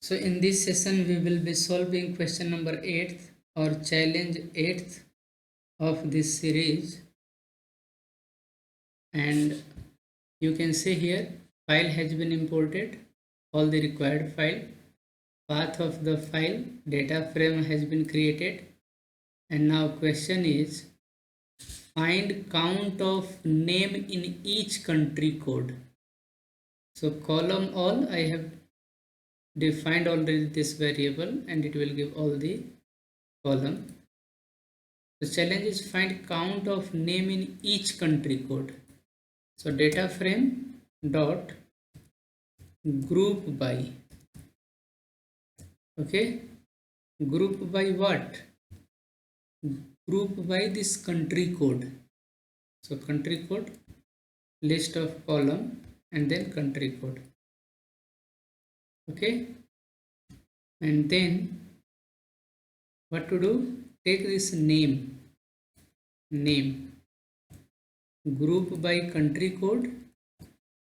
So in this session we will be solving question number 8th or challenge 8th of this series, and you can see here file has been imported, all the required file, path of the file, data frame has been created, and now question is find count of name in each country code. So column all, I have defined already this variable and it will give all the column. The challenge is find count of name in each country code. So data frame dot group by. Okay, group by what? Group by this country code. So country code, list of column, and then country code. Okay, and then what to do? Take this name, group by country code,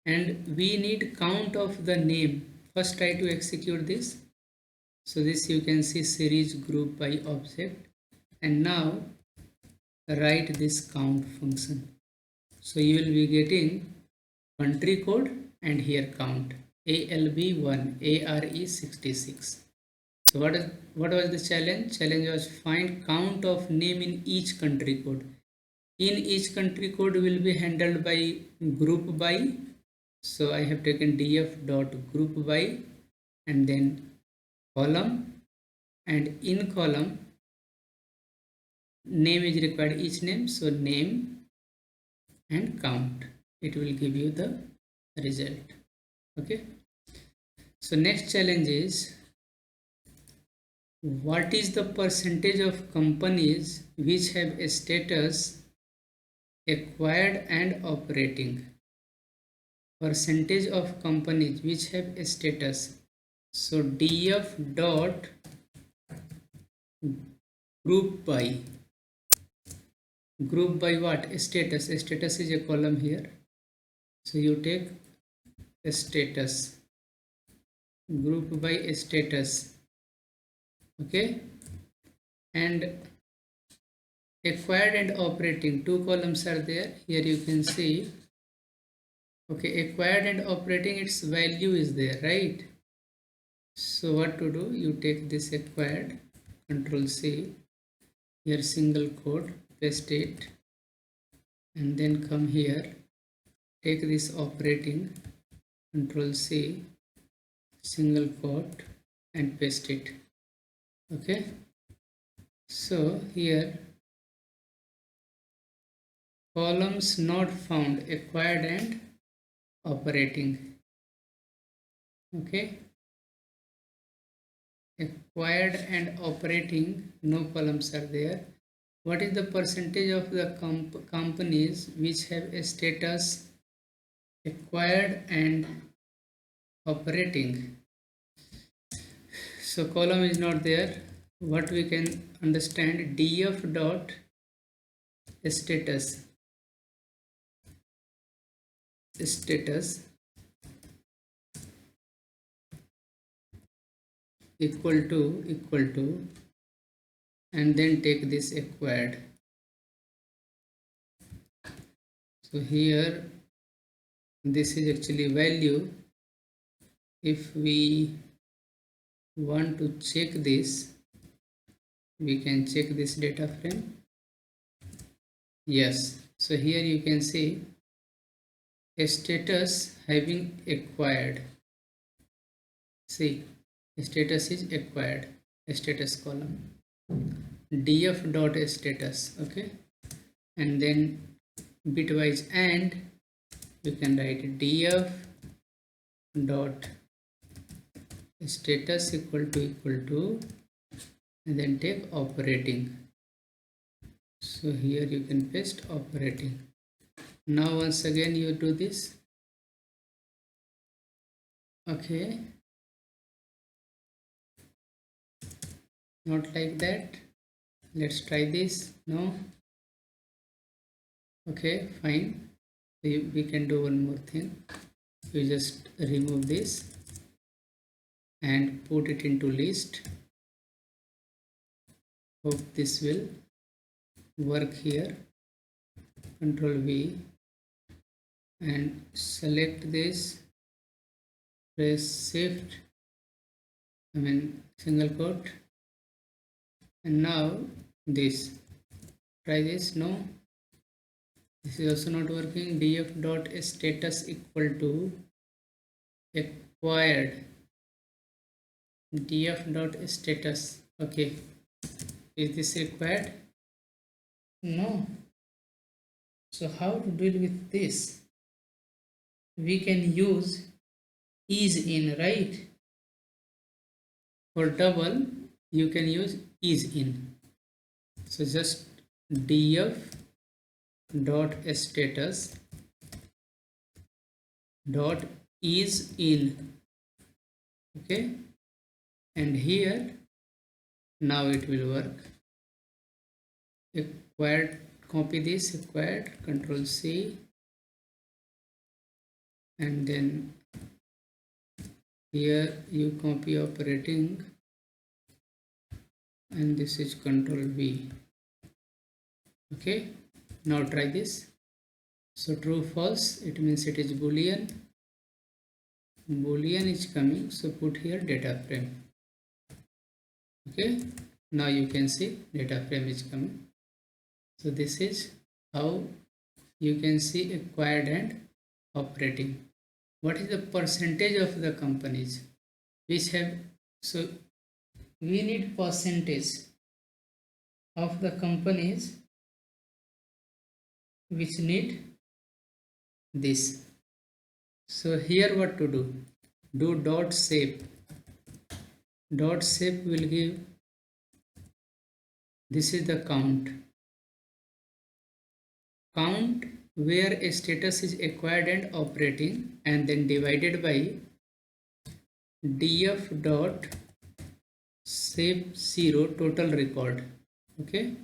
and we need count of the name. First try to execute this. So this you can see series group by object, and now write this count function. So you will be getting country code and here count ALB1 ARE66. So what was the challenge? Challenge was find count of name in each country code. In each country code will be handled by group by. So I have taken df dot group by and then column, and in column name is required, each name, so name and count, it will give you the result. Okay, so next challenge is what is the percentage of companies which have a status acquired and operating. Percentage of companies which have a status. So df dot group by what? Status. Status is a column here, so you take a status, group by status. Okay, and acquired and operating, two columns are there. Here you can see. Okay, acquired and operating, its value is there, right? So what to do? You take this acquired, Control C, here single quote, paste it, and then come here, take this operating, Control C, single quote, and paste it. Okay, so here columns not found, acquired and operating. Okay, acquired and operating, no columns are there. What is the percentage of the companies which have a status acquired and operating? So column is not there. What we can understand, df dot status equal to, and then take this acquired. So here this is actually value. If we want to check this, we can check this data frame. Yes, so here you can see a status having acquired. See, status is acquired, status column, df dot status. Okay, and then bitwise, and you can write df dot status equal to, and then take operating. So here you can paste operating. Now once again you do this. Okay, not like that. Let's try this. No. Okay, fine. We can do one more thing. You just remove this and put it into list. Hope this will work here. Control V and select this, press shift, single quote, and now this. Try this. No, this is also not working. df dot status equal to acquired df dot status. Okay, is this required? No. So how to deal with this? We can use is in, right? For double you can use is in. So just df dot status dot is in. Okay, and here now it will work. Acquired, copy this, acquired, control C, and then here you copy operating, and this is control V. Okay, now try this. So true false, it means it is boolean. Boolean is coming, so put here data frame. Okay, now you can see data frame is coming. So this is how you can see acquired and operating. What is the percentage of the companies which have, so we need percentage of the companies which need this. So here what to do? Do dot shape. Dot shape will give, this is the count. Count where a status is acquired and operating, and then divided by df dot shape 0 total record. Okay,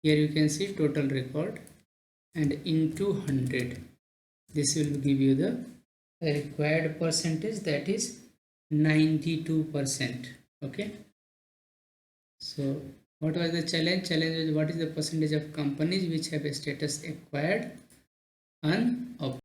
here you can see total record, and into 100. This will give you the required percentage, that is 92%. Okay, so what was the challenge? Challenge is what is the percentage of companies which have a status acquired and